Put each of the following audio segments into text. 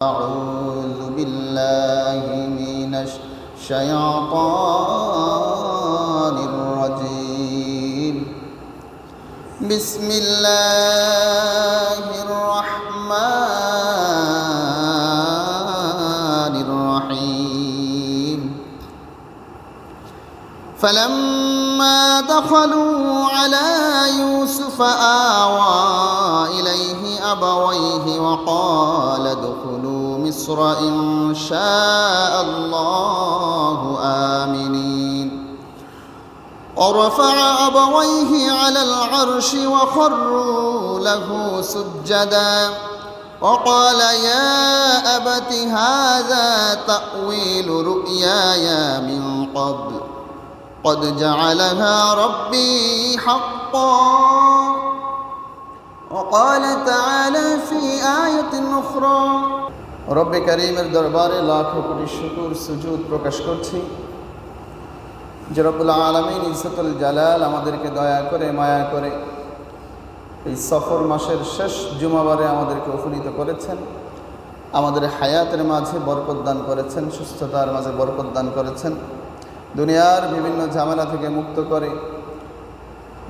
أعوذ بالله من الشيطان الرجيم بسم الله الرحمن الرحيم فلما دخلوا على يوسف آوى إليه أبويه وقال ادخلوا مصر إن شاء الله آمنين ورفع أبويه على العرش وخروا له سجدا وقال يا أبت هذا تأويل رؤياي من قبل قد جعلها ربي حقا وقال تعالى في آية أخرى رب كريমের দরবারে লাখ কোটি শুকর সুজুদ প্রকাশ করছি যে রব্বুল আলামিন ইজ্জতুল জালাল আমাদেরকে দয়া করে মায়া করে এই সফর মাসের শেষ জুমাবারে আমাদেরকে উপনীত করেছেন, আমাদের হায়াতের মাঝে বরকত দান করেছেন, সুস্থতার মাঝে বরকত দান করেছেন, দুনিয়ার বিভিন্ন ঝামেলা থেকে মুক্ত করে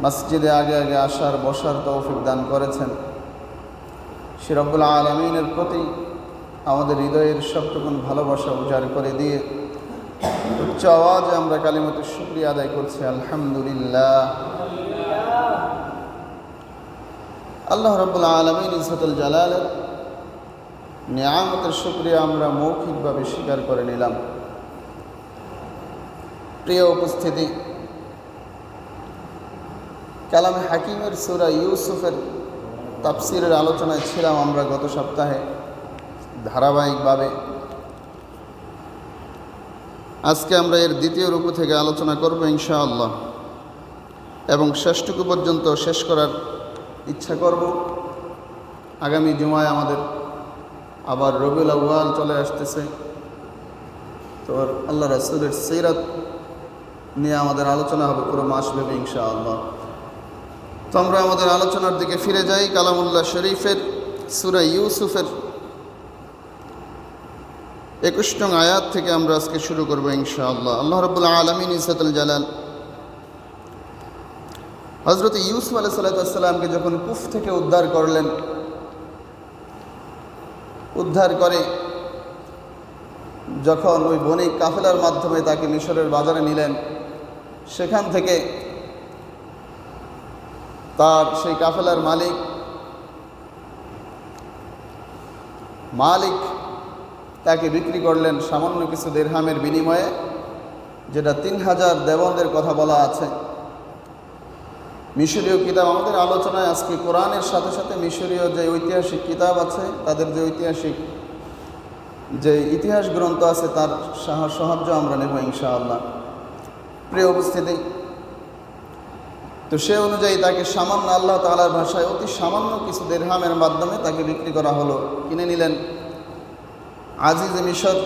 মসজিদে আগে আগে আসার বসার তৌফিক দান করেছেন। সে রব্বুল আলামিনের প্রতি আমাদের হৃদয়ের সবটুকুন ভালোবাসা উজাড় করে দিয়ে উচ্চ আওয়াজে আমরা কালিমাতুশ শুকরিয়া আদায় করছি আলহামদুলিল্লাহ। আল্লাহ রাব্বুল আলামিন ইজ্জতুল জালালের নিয়ামতের শুকরিয়া আমরা মৌখিকভাবে স্বীকার করে নিলাম। প্রিয় উপস্থিতি, কালামে হাকিমের সূরা ইউসুফের তাফসীরের আলোচনায় ছিলাম আমরা গত সপ্তাহে ধারাবাহিকভাবে। আজকে আমরা এর দ্বিতীয় রুকু থেকে আলোচনা করব ইনশাআল্লাহ এবং শেষটুকু পর্যন্ত শেষ করার ইচ্ছা করব। আগামী জুমায় আমাদের আবার রবিউল আউয়াল চলে আসতেছে, তো আল্লাহ রাসূলের সিরাত নিয়ে আমাদের আলোচনা হবে পুরো মাসব্যাপী ইনশাআল্লাহ। তো আমরা আমাদের আলোচনার দিকে ফিরে যাই। কালামুল্লাহ শরীফের সূরা ইউসুফের 21 নং আয়াত থেকে আমরা আজকে শুরু করব ইনশাআল্লাহ। আল্লাহ রাব্বুল আলামিন ইজ্জতুল জালাল হযরত ইউসুফ আলাইহিস সালামকে যখন কুফ থেকে উদ্ধার করলেন, উদ্ধার করে যখন ওই বণিক কাফেলার মাধ্যমে তাকে মিশরের বাজারে নিলেন, সেখান থেকে তার সেই কাফেলার মালিক তাকে বিক্রি করলেন সামান্য কিছু দিরহামের বিনিময়ে, যেটা 3000 দেওবন্দের কথা বলা আছে। মিশরীয় কিতাব আমাদের আলোচনায় আজকে কোরআনের সাথে সাথে মিশরীয় যে ঐতিহাসিক কিতাব আছে, তাদের যে ঐতিহাসিক যে ইতিহাস গ্রন্থ আছে, তার সাহায্য আমরা নেব ইনশাআল্লাহ। প্রিয় উপস্থিতি, তো সে অনুযায়ী তাকে সামান্য, আল্লাহ তাআলার ভাষায় অতি সামান্য কিছু দিরহামের মাধ্যমে তাকে বিক্রি করা হলো। কিনে নিলেন আজিজে মিশর,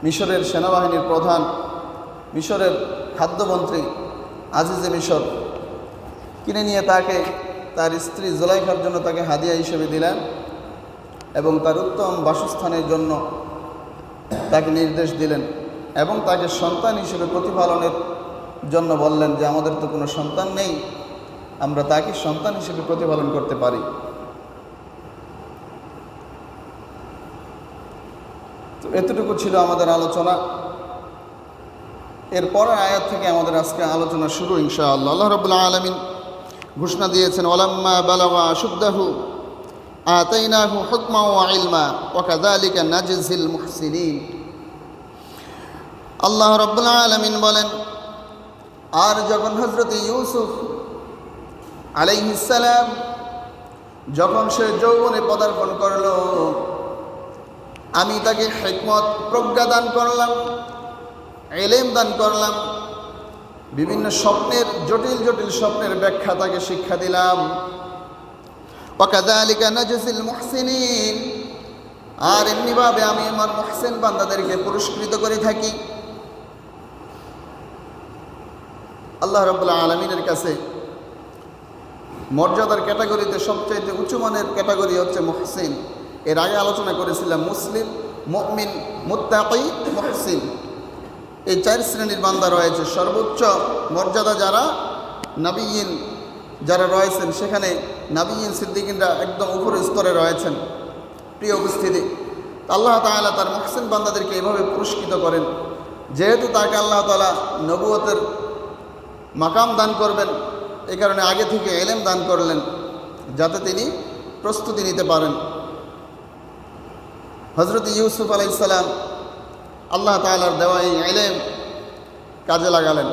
মিশরের সেনাবাহিনীর প্রধান, মিশরের খাদ্যমন্ত্রী আজিজে মিশর কিনে নিয়ে তাকে তার স্ত্রী জুলাইখার জন্য তাকে হাদিয়া হিসেবে দিলেন এবং তার উত্তম বাসস্থানের জন্য তাকে নির্দেশ দিলেন এবং তাকে সন্তান হিসেবে প্রতিপালনের জন্য বললেন যে আমাদের তো কোনো সন্তান নেই, আমরা তাকে সন্তান হিসেবে প্রতিপালন করতে পারি। তো এতটুকু ছিল আমাদের আলোচনা। এরপরের আয়াত থেকে আমাদের আজকে আলোচনা শুরু ইনশাআল্লাহ। আল্লাহ রাব্বুল আলামিন ঘোষণা দিয়েছেন ওয়ালাম্মা বালাগা আশুদ্দাহু আতাইনাহু হুকমা ওয়া ইলমা ওয়া কাযালিকা নাজজিল মুহসিনিন। আল্লাহ রাব্বুল আলামিন বলেন, আর যখন হযরত ইউসুফ আলাইহিস সালাম যখন সে যৌবনে পদার্পণ করল, আমি তাকে হিকমত, প্রজ্ঞা দান করলাম, ইলম দান করলাম, বিভিন্ন স্বপ্নের জটিল জটিল স্বপ্নের ব্যাখ্যা তাকে শিক্ষা দিলাম। ওয়া কাযালিকা নাজজিল মুহসিনিন, আর এমনিভাবে আমি আমার মুহসিন বান্দাদেরকে পুরস্কৃত করে থাকি। আল্লাহ রাব্বুল আলামিনের কাছে মর্যাদার ক্যাটাগরিতে সবচাইতে উঁচু মানের ক্যাটাগরি হচ্ছে মুহসিন। এর আগে আলোচনা করেছিলাম মুসলিম, মুমিন, মুত্তাকি, মুহসিন, এই 4 শ্রেণীর বান্দা রয়েছে। সর্বোচ্চ মর্যাদা যারা নবিয়্যিন যারা রয়েছেন, সেখানে নবিয়্যিন সিদ্দিকিনরা একদম উপরের স্তরে রয়েছেন। প্রিয় উপস্থিতি, আল্লাহ তাআলা তার মুহসিন বান্দাদেরকে এভাবে পুরস্কৃত করেন, যেহেতু তাকে আল্লাহ তাআলা নবুয়তের মাকাম দান করবেন, এই কারণে আগে থেকে ইলম দান করলেন যাতে তিনি প্রস্তুতি নিতে পারেন। হযরত ইউসুফ আলাইহিস সালাম আল্লাহ তাআলার দেওয়া এই ইলম কাজে লাগালেন,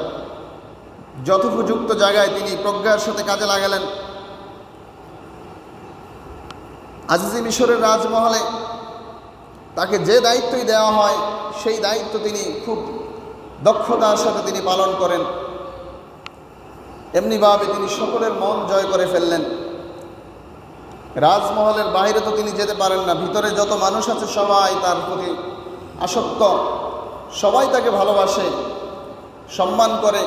যথোপযুক্ত জায়গায় তিনি প্রজ্ঞার সাথে কাজে লাগালেন। আজিজে মিশরের রাজমহলে তাকে যে দায়িত্বই দেওয়া হয়, সেই দায়িত্ব তিনি খুব দক্ষতার সাথে তিনি পালন করেন। এমনিভাবে তিনি সকলের মন জয় করে ফেললেন। রাজমহলের বাইরে তো তিনি যেতে পারেন না, ভিতরে যত মানুষ আছে সবাই তার প্রতি আসক্ত, সবাই তাকে ভালোবাসে, সম্মান করে।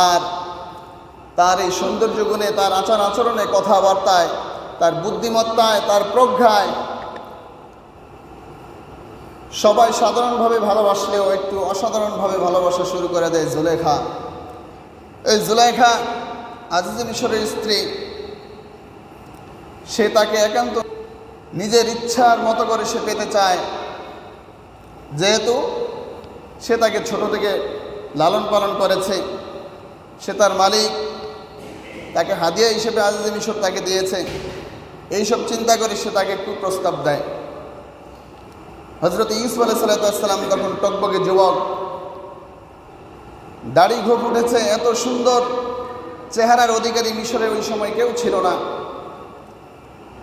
আর তার এই সৌন্দর্য গুণে, তার আচার আচরণে, কথাবার্তায়, তার বুদ্ধিমত্তায়, তার প্রজ্ঞায় সবাই সাধারণভাবে ভালোবাসলেও একটু অসাধারণভাবে ভালোবাসা শুরু করে দেয় জুলেখা। এই জুলেখা আজিজে মিশরের স্ত্রী, সে তাকে একান্ত নিজের ইচ্ছার মতো করে সে পেতে চায়, যেহেতু সে তাকে ছোট থেকে লালন পালন করেছে, সে তার মালিক, তাকে হাদিয়া হিসেবে আজিজে মিশর তাকে দিয়েছে। এইসব চিন্তা করে সে তাকে একটু প্রস্তাব দেয়। হযরত ইউসুফ আলাইহিস সালাম তখন টকবকে যুবক, দাড়ি গোঁফ উঠেছে, এত সুন্দর চেহারার অধিকারী মিশরে ওই সময় কেউ ছিল না।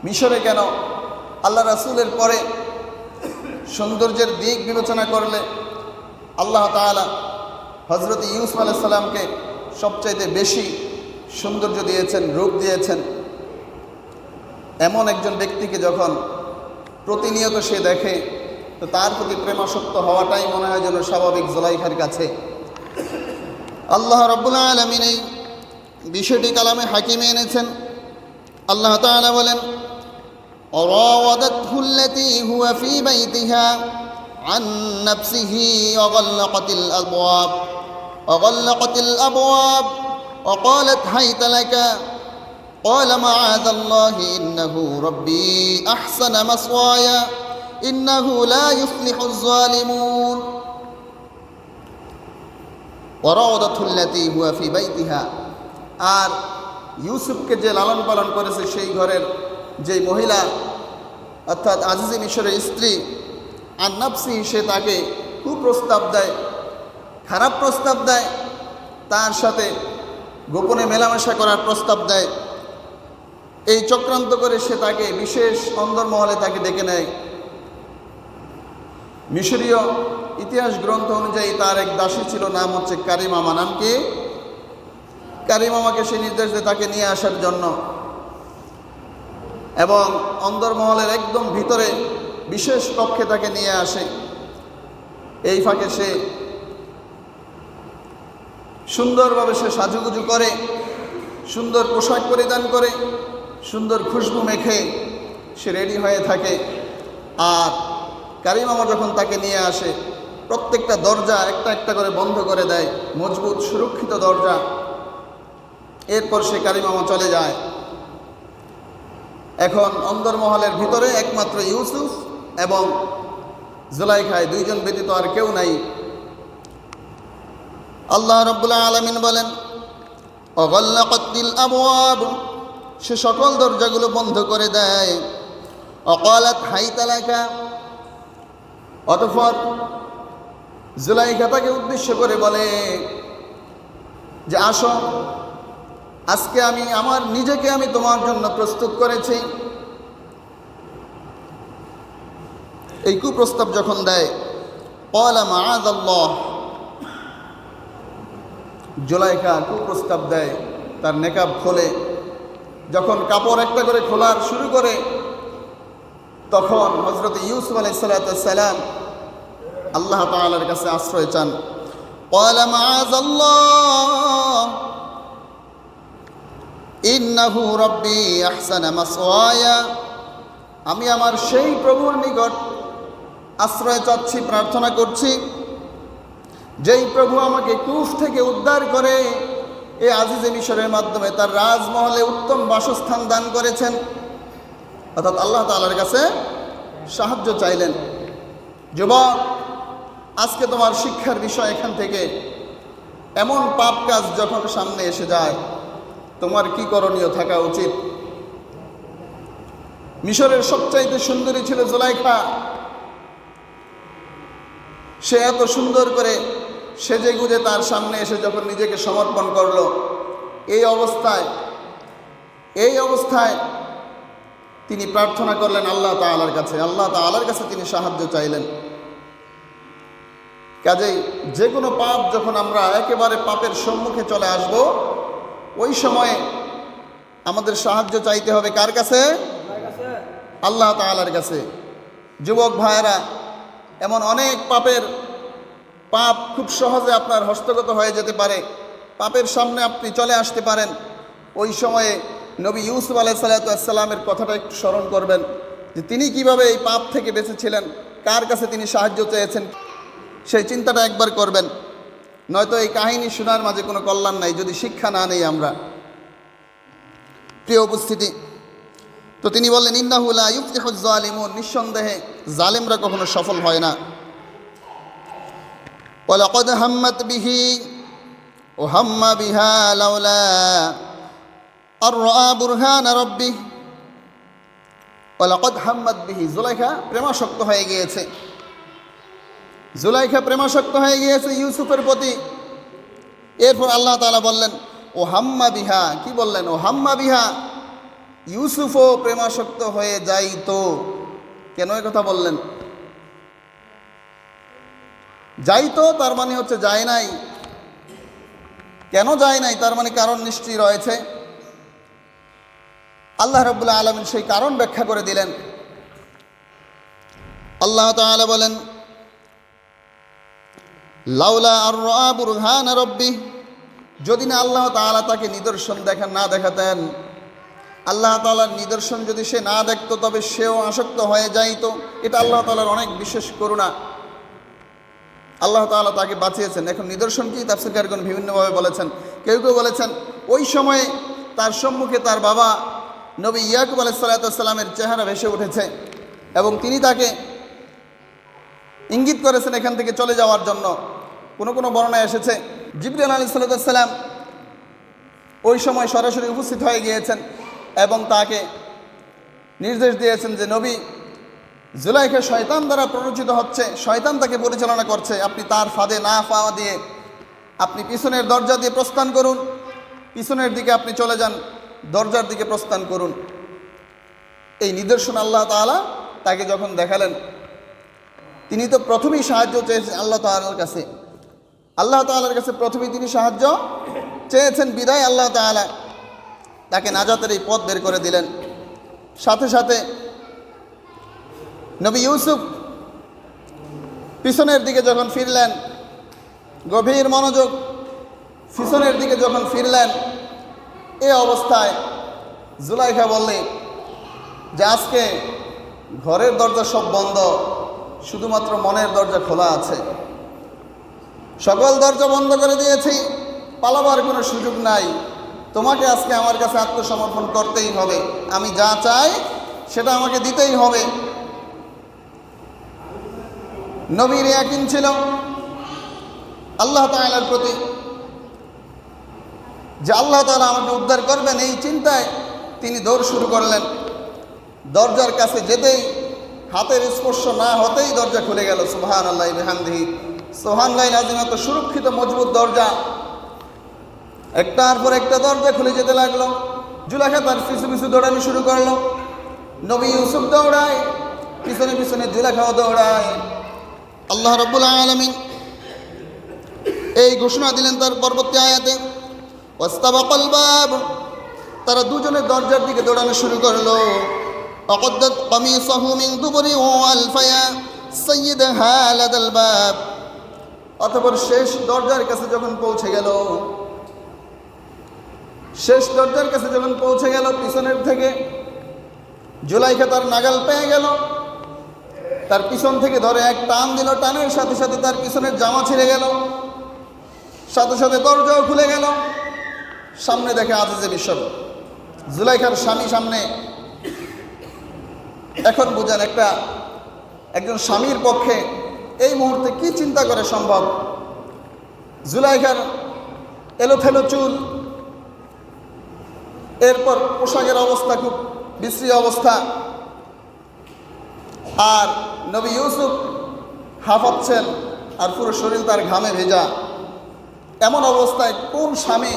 মিশরে কেন, আল্লাহ রাসূলের পরে সৌন্দর্যের দিক বিবেচনা করলে আল্লাহ তাআলা হযরত ইউসুফ আলাইহিস সালামকে সবচাইতে বেশি সৌন্দর্য দিয়েছেন, রূপ দিয়েছেন। এমন একজন ব্যক্তিকে যখন প্রতিনিয়ত সে দেখে, তো তার প্রতি প্রেমাসক্ত হওয়াটাই মনে হয় যেন স্বাভাবিক জুলাইখার কাছে। আল্লাহ রাব্বুল আলামিন এই বিষয়টি কালামে হাকিমে এনেছেন। আল্লাহ তাআলা বলেন, وراودته التي هو في بيتها عن نفسه وغلقت الأبواب وقالت هيت لك قال معاذ الله إنه ربي أحسن مثواي إنه لا يفلح الظالمون وراودته التي هو في بيتها আর ইউসুফকে যে লালন পালন করেছে সেই ঘরের যে মহিলা, অর্থাৎ আজিজে মিশরের স্ত্রী, আর নাফসি, সে তাকে কুপ্রস্তাব দেয়, খারাপ প্রস্তাব দেয়, তার সাথে গোপনে মেলামেশা করার প্রস্তাব দেয়। এই চক্রান্ত করে সে তাকে বিশেষ অন্দরমহলে তাকে ডেকে নেয়। মিশরীয় ইতিহাস গ্রন্থ অনুযায়ী তার এক দাসী ছিল, নাম হচ্ছে কারিমামা। নাম কি? কারিমামাকে সে নির্দেশ দেয় তাকে নিয়ে আসার জন্য, এবং অন্দরমহলের একদম ভিতরে বিশেষ কক্ষে তাকে নিয়ে আসে। এই ফাঁকে সে সুন্দরভাবে সে সাজুগুজু করে, সুন্দর পোশাক পরিধান করে, সুন্দর খুশবু মেখে সে রেডি হয়ে থাকে। আর কারিমামা যখন তাকে নিয়ে আসে, প্রত্যেকটা দরজা একটা একটা করে বন্ধ করে দেয়, মজবুত সুরক্ষিত দরজা। এরপর সে কারিমামা চলে যায়। এখন অন্দরমহলের ভিতরে একমাত্র ইউসুফ এবং জুলাইখায়, দুইজন ব্যতীত আর কেউ নাই। আল্লাহ রাব্বুল আলামিন বলেন, ওয়াগাল্লাকাতিল আবওয়াব, সে সকল দরজাগুলো বন্ধ করে দেয়। ওয়াকালাত হাইতা লাকা, অতঃপর জুলাইখা তাকে উদ্দেশ্য করে বলে যে আসো, আজকে আমি আমার নিজেকে আমি তোমার জন্য প্রস্তুত করেছি। এই কুপ্রস্তাব যখন দেয়, ক্বালা মাআযাল্লাহ, জুলাইখা কুপ্রস্তাব দেয়, তার নেকাব খোলে। যখন কাপড় একটা করে খোলার শুরু করে, তখন হযরত ইউসুফ আলাইহিস সালাম আল্লাহ তাআলার কাছে আশ্রয় চান। ক্বালা মাআযাল্লাহ, ইন্নাহু রাব্বি আহসানা মাসওয়ায়া, আমি আমার সেই প্রভুর নিকট আশ্রয় চাচ্ছি, প্রার্থনা করছি, যেই প্রভু আমাকে কুফ থেকে উদ্ধার করে এই আজিজে মিশরের মাধ্যমে তার রাজমহলে উত্তম বাসস্থান দান করেছেন। অর্থাৎ আল্লাহ তাআলার কাছে সাহায্য চাইলেন। যুবক, আজকে তোমার শিক্ষার বিষয় এখান থেকে, এমন পাপ কাজ যখন সামনে এসে যায় তোমার কি করণীয় থাকা উচিত? মিশরের সবচাইতে সুন্দরী ছিল জুলাইখা। সে এত সুন্দর করে সেজে গুজে তার সামনে এসে যখন নিজেকে সমর্পণ করলো, এই অবস্থায় তিনি প্রার্থনা করলেন আল্লাহ তাআলার কাছে। আল্লাহ তাআলার কাছে তিনি সাহায্য চাইলেন। কাজেই যে কোনো পাপ যখন আমরা একেবারে পাপের সম্মুখে চলে আসব, ওই সময়ে আমাদের সাহায্য চাইতে হবে কার কাছে? আল্লাহ তাআলার কাছে। যুবক ভাইয়েরা, এমন অনেক পাপ খুব সহজে আপনার হস্তগত হয়ে যেতে পারে, পাপের সামনে আপনি চলে আসতে পারেন। ওই সময়ে নবী ইউসুফ আলাইহিসসালামের কথাটা একটু স্মরণ করবেন, যে তিনি কিভাবে এই পাপ থেকে বেঁচেছিলেন, কার কাছে তিনি সাহায্য চেয়েছেন, সেই চিন্তাটা একবার করবেন। নয়তো এই কাহিনী শোনার মাঝে কোনো কল্যাণ নাই যদি শিক্ষা না নেই আমরা। প্রিয় উপস্থিতি, তো তিনি বললেন ইন্নাহু লা ইউফলিহুজ জালিমুন, নিঃসন্দেহে জালেমরা কখনো সফল হয় না। ওয়ালাকাদ হাম্মাত বিহি ওয়া হাম্মা বিহা লাউলা আর রাআ বুরহান রাব্বিহ। ওয়ালাকাদ হাম্মাত বিহি, জুলাইখা প্রেমাসক্ত হয়ে গিয়েছে। জুলাইখা প্রেমাসক্ত হয়ে গিয়েছে ইউসুফের প্রতি। এরপর আল্লাহ তাআলা বললেন ও হাম্মা বিহা, কি বললেন? ও হাম্মা বিহা, ইউসুফও প্রেমাসক্ত হয়ে যাইতো। কেন এ কথা বললেন? যাইতো তার মানে হচ্ছে যায় নাই। কেন যায় নাই তার মানে কারণ নিশ্চয়ই রয়েছে। আল্লাহ রাব্বুল আলামিন সেই কারণ ব্যাখ্যা করে দিলেন। আল্লাহ তাআলা বলেন লাউলা আর রাআ বুরহান রাব্বিহ, যদি না আল্লাহ তাআলা তাকে নিদর্শন না দেখাতেন, আল্লাহ তাআলার নিদর্শন যদি সে না দেখতো, তবে সেও আসক্ত হয়ে যাইতো। এটা আল্লাহ তাআলার অনেক বিশেষ করুণা। আল্লাহ তাআলা তাকে বাঁচিয়েছেন। এখন নিদর্শন কি, তাফসীরকারগণ বিভিন্নভাবে বলেছেন। কেউ কেউ বলেছেন ওই সময়ে তার সম্মুখে তার বাবা নবী ইয়াকুব আলাইহিসসালামের চেহারা ভেসে উঠেছে এবং তিনি তাকে ইঙ্গিত করেছেন এখান থেকে চলে যাওয়ার জন্য। কোনো বর্ণনায় এসেছে জিবরীল আলাইহিসসালাম ওই সময় সরাসরি উপস্থিত হয়ে গিয়েছেন এবং তাকে নির্দেশ দিয়েছেন যে নবী, জুলাইখা শয়তান দ্বারা প্ররোচিত হচ্ছে, শয়তান তাকে পরিচালনা করছে, আপনি তার ফাঁদে না পা দিয়ে আপনি পিছনের দরজা দিয়ে প্রস্থান করুন, পিছনের দিকে আপনি চলে যান, দরজার দিকে প্রস্থান করুন। এই নিদর্শন আল্লাহ তাআলা তাকে যখন দেখালেন, তিনি তো প্রথমেই সাহায্য চেয়েছেন আল্লাহ তাআলার কাছে। আল্লাহ তাআলার কাছে প্রথমেই তিনি সাহায্য চেয়েছেন, বিদায় আল্লাহ তাআলা তাকে নাজাতের এই পথ বের করে দিলেন। সাথে সাথে নবী ইউসুফ পিছনের দিকে যখন ফিরলেন, গভীর মনোযোগ, পিছনের দিকে যখন ফিরলেন, এই অবস্থায় জুলাইখা বললে যে আজকে ঘরের দরজা সব বন্ধ, শুধুমাত্র মনের দরজা খোলা আছে। সকল দরজা বন্ধ করে দিয়েছি, পালাবার কোনো সুযোগ নাই। তোমাকে আজকে আমার কাছে আত্মসমর্পণ করতেই হবে, আমি যা চাই সেটা আমাকে দিতেই হবে। নবীর ইয়াকিন ছিল আল্লাহ তাআলার প্রতি, যে আল্লাহ তাআলা আমাকে উদ্ধার করবেন, এই চিন্তায় তিনি দৌড় শুরু করলেন। দরজার কাছে যেতেই, হাতের স্পর্শ না হতেই দরজা খুলে গেল। সুবহানাল্লাহি বিহামদিহি, সুবহানাল্লাহিল আযীম। এত সুরক্ষিত মজবুত দরজা, একটার পর একটা দরজা খুলে যেতে লাগলো। জুলাইখা তার পিছু পিছু দৌড়ানো শুরু করলো। নবী ইউসুফ দৌড়ায়, পিছনে পিছনে জুলাইখাও দৌড়ায়। আল্লাহ রাব্বুল আলামিন এই ঘোষণা দিলেন তার পরবর্তী আয়াতে, ওয়াস্তাবাকাল বাব, তারা দুজনে দরজার দিকে দৌড়ানো শুরু করলো। অকদ্দাত কামিসাহু মিন দুবুরি ওয়ালফায়া সাইয়্যিদাহা লাদাল বাব। অতঃপর শেষ দরজার কাছে যখন পৌঁছে গেল, শেষ দরজার কাছে যখন পৌঁছে গেল, পিছনের থেকে জুলাইখা তার নাগাল পেয়ে গেল, তার পিছন থেকে ধরে এক টান দিল, টানের সাথে সাথে তার পিছনের জামা ছিঁড়ে গেল, সাথে সাথে দরজাও খুলে গেল। সামনে দেখে আজিজে মিশর, জুলাইখার স্বামী সামনে। এখন বুঝেন একজন স্বামীর পক্ষে এই মুহূর্তে কি চিন্তা করে সম্ভব। জুলাইখার এলোথেলো চুল, এরপর পোশাকের অবস্থা খুব বিশ্রী অবস্থা, আর নবী ইউসুফ হাঁপাচ্ছেন আর পুরো শরীর তার ঘামে ভেজা। এমন অবস্থায় কোন স্বামী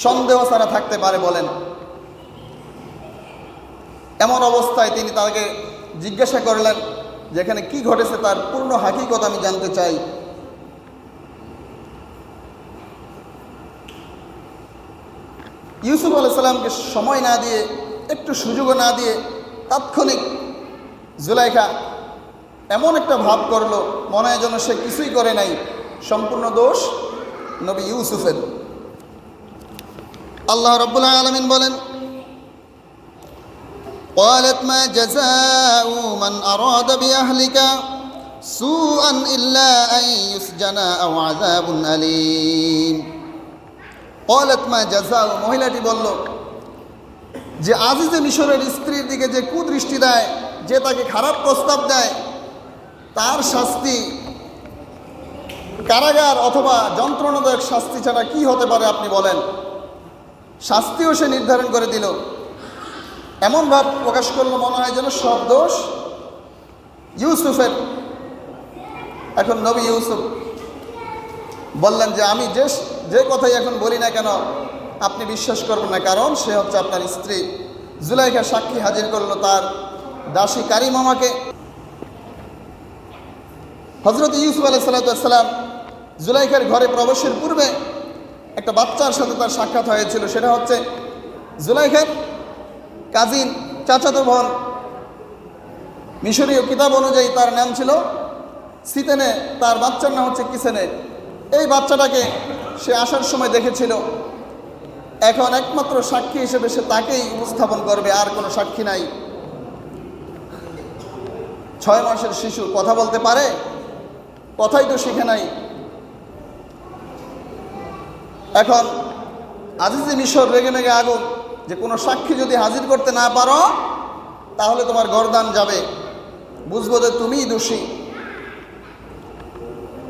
সন্দেহ ছাড়া থাকতে পারে বলেন? এমন অবস্থায় তিনি তাকে জিজ্ঞাসা করলেন যেখানে কি ঘটেছে, তার পূর্ণ হাকিকত আমি জানতে চাই। ইউসুফ আলাইহিস সালামকে সময় না দিয়ে, একটু সুযোগও না দিয়ে তাৎক্ষণিক জুলাইখা এমন একটা ভাব করলো, মনে হয় যেন সে কিছুই করে নাই, সম্পূর্ণ দোষ নবী ইউসুফের। আল্লাহ রাব্বুল আলামিন বলেন, قالت ما جزاء من أراد بأهلك سوءا إلا أن يسجن أو عذاب أليم। قالت ما جزاء, মহিলাটি বলল যে আজিজে মিশরের স্ত্রীর দিকে যে কুদৃষ্টি দেয়, যে তাকে খারাপ প্রস্তাব দেয়, তার শাস্তি কারাগার অথবা যন্ত্রণাদায়ক শাস্তি ছাড়া কি হতে পারে আপনি বলেন? শাস্তিও সে নির্ধারণ করে দিল। এমন ভাব প্রকাশ করলো মনে হয় যেন সব দোষ ইউসুফের। এখন নবী ইউসুফ বললেন যে আমি যে কথাই এখন বলি না কেন আপনি বিশ্বাস করবেন না, কারণ সে হচ্ছে আপনার স্ত্রী। জুলাইখা সাক্ষী হাজির করলো তার দাসী কারিমামাকে। হযরত ইউসুফ আলাইহিস সালাম জুলাইখার ঘরে প্রবেশের পূর্বে একটা বাচ্চার সাথে তার সাক্ষাৎ হয়েছিল। সেটা হচ্ছে জুলাইখার কাজিন, চাচাতো বোন। মিশরীয় কিতাব অনুযায়ী তার নাম ছিল সিতেনে, তার বাচ্চার নাম হচ্ছে কিসেনে। এই বাচ্চাটাকে সে আসার সময় দেখেছিল। এখন একমাত্র সাক্ষী হিসেবে সে তাকেই উপস্থাপন করবে, আর কোনো সাক্ষী নাই। 6 মাসের শিশু কথা বলতে পারে? কথাই তো শিখে নাই। এখন আজিজে মিশর রেগে মেগে আগুন যে কোনো সাক্ষী যদি হাজির করতে না পারো তাহলে তোমার গর্দান যাবে, বুঝবো যে তুমিই দোষী।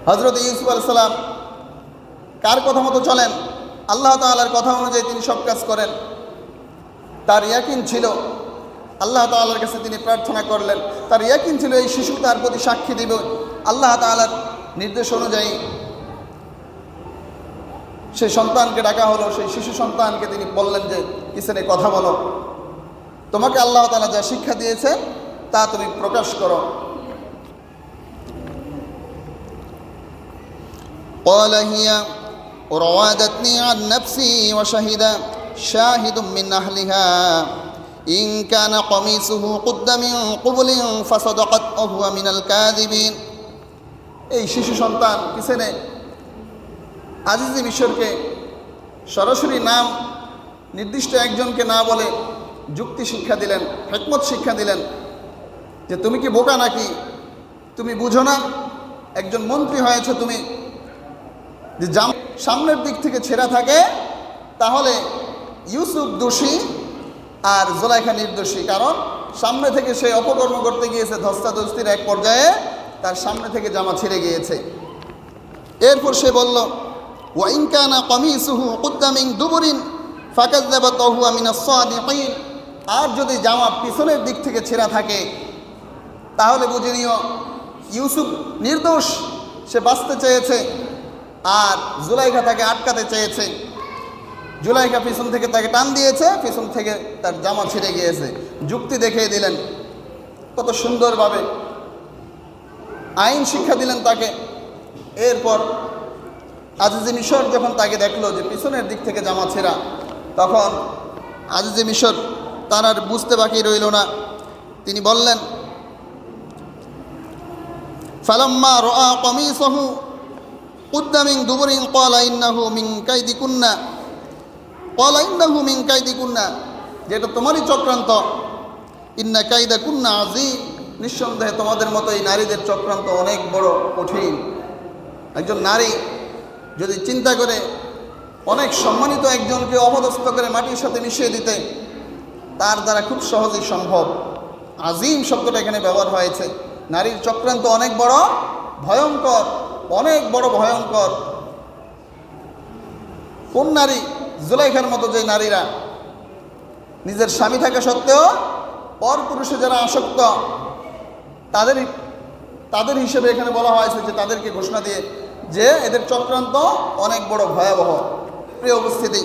হযরত ইউসুফ আলাইহিস সালাম কার কথা মতো চলেন? আল্লাহ তাআলার কথা অনুযায়ী তিনি সব কাজ করেন। তার ইয়াকিন ছিল, আল্লাহ তাআলার কাছে তিনি প্রার্থনা করলেন, তার ইয়াকিন ছিল এই শিশু তার প্রতি সাক্ষী দিবে। আল্লাহ তাআলার নির্দেশ অনুযায়ী সেই সন্তানকে ডাকা হলো। সেই শিশু সন্তানকে তিনি বললেন যে কিসেনে কথা বলো, তোমাকে আল্লাহ তাআলা যা শিক্ষা দিয়েছে তা তুমি প্রকাশ করো। قال هي راودتني عن نفسي وشهد شاهد من أهلها إن كان قميصه قد من قبل فصدقت وهو من الكاذبين। এই শিশু সন্তান কিসেনে আজিজে মিশরকে সরাসরি নাম নির্দিষ্ট একজনকে না বলে যুক্তি শিক্ষা দিলেন, হিকমত শিক্ষা দিলেন যে তুমি কি বোকা নাকি? তুমি বুঝো না একজন মন্ত্রী হয়েছে তুমি, যে সামনের দিক থেকে ছেঁড়া থাকে তাহলে ইউসুফ দোষী আর জুলাইখা নির্দোষী। কারণ সামনে থেকে সে অপকর্ম করতে গিয়েছে, ধস্তাধস্তির এক পর্যায়ে তার সামনে থেকে জামা ছিঁড়ে গিয়েছে। এরপর সে বলল ওয়াইন কানা কমিসুহু কুদ্দা মিন দুবুরিন ফাকাযযাবাত ওয়া হুয়া মিনাস সাদিকিন। আর যদি জামা পিছনের দিক থেকে ছেঁড়া থাকে তাহলে বুঝে নিও ইউসুফ নির্দোষ, সে বাঁচতে চেয়েছে আর জুলাইখা তাকে আটকাতে চেয়েছে। জুলাইখা পিছন থেকে তাকে টান দিয়েছে, পিছন থেকে তার জামা ছিঁড়ে গিয়েছে। যুক্তি দেখিয়ে দিলেন, কত সুন্দরভাবে আইন শিক্ষা দিলেন তাকে। এরপর আজিজে মিশর যখন তাকে দেখলো যে পিছনের দিক থেকে জামা ছেঁড়া, তখন আজিজে মিশর তার আর বুঝতে বাকি রইল না। তিনি বললেন ফালাম্মা রাআ কমিসাহু কুদ্দা মিন দুবুরিন ক্বালা ইন্নাহু মিন কাইদিকুন্না। ক্বালা ইন্নাহু মিন কাইদিকুন্না, যেটা তোমারই চক্রান্ত। ইন্না কাইদাকুন্না আযীম, নিঃসন্দেহে তোমাদের মতো এই নারীদের চক্রান্ত অনেক বড় কঠিন। একজন নারী যদি চিন্তা করে অনেক সম্মানিত একজনকে অপদস্থ করে মাটির সাথে মিশিয়ে দিতে, তার দ্বারা খুব সহজেই সম্ভব। আজিম শব্দটা এখানে ব্যবহার হয়েছে। নারীর চক্রান্ত অনেক বড় ভয়ঙ্কর, অনেক বড় ভয়ঙ্কর। কোন নারী? জুলাইখার মতো যে নারীরা নিজের স্বামী থাকা সত্ত্বেও পর পুরুষে যারা আসক্ত, তাদের হিসেবে এখানে বলা হয়েছে যে তাদেরকে ঘোষণা দিয়ে যে এদের চক্রান্ত অনেক বড় ভয়াবহ। প্রিয় উপস্থিতি,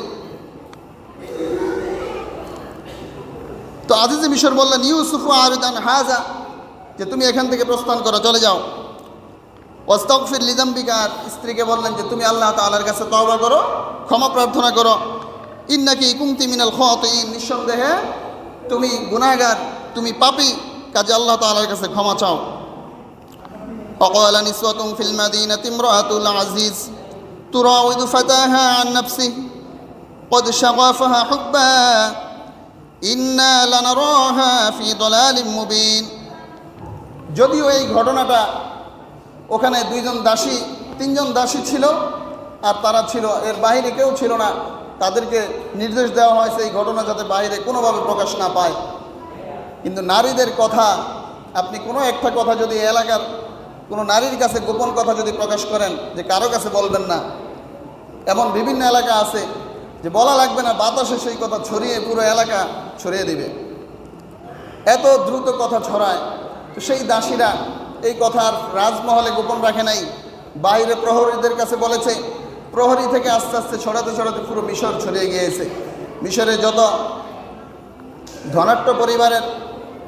তো আজিজে মিশর বললেন ইউসুফ আরিদান হাজা, যে তুমি এখান থেকে প্রস্থান করো, চলে যাও। ওয়াস্তাগফির লিযামবিকা, স্ত্রীকে বললেন যে তুমি আল্লাহ তাআলার কাছে তওবা করো, ক্ষমা প্রার্থনা করো। ইন্নাকি কুনতি মিনাল খাতিঈন, নিঃসন্দেহে তুমি গুনাহগার, তুমি পাপী, কাজে আল্লাহ তাআলার কাছে ক্ষমা চাও। ওয়াকালা নিসওয়াতুন ফিল মাদিনাতি ইমরাআতুল আজিজ তুরাউদু ফাতাহা আন নাফসিহি ক্বাদ শাগাফাহা হুব্বা ইন্না লানারাহা ফি দালালিম মুবিন। যদিও এই ঘটনাটা ওখানে তিনজন দাসী ছিল, আর তারা ছিল, এর বাইরে কেউ ছিল না। তাদেরকে নির্দেশ দেওয়া হয়েছে এই ঘটনা যাতে বাইরে কোনোভাবে প্রকাশ না পায়। কিন্তু নারীদের কথা, আপনি কোনো একটা কথা যদি এলাকার কোনো নারীর কাছে গোপন কথা যদি প্রকাশ করেন, যে কারো কাছে বলবেন না, এমন বিভিন্ন এলাকা আছে যে বলা লাগবে না, বাতাসে সেই কথা ছড়িয়ে পুরো এলাকা ছড়িয়ে দিবে, এত দ্রুত কথা ছড়ায়। তো সেই দাসীরা এই কথা আর রাজমহলে গোপন রাখে নাই, বাইরে প্রহরীদের কাছে বলেছে। প্রহরী থেকে আস্তে আস্তে ছড়াতে ছড়াতে পুরো মিশর ছড়িয়ে গিয়েছে। মিশরে যত ধনাঢ্য পরিবারের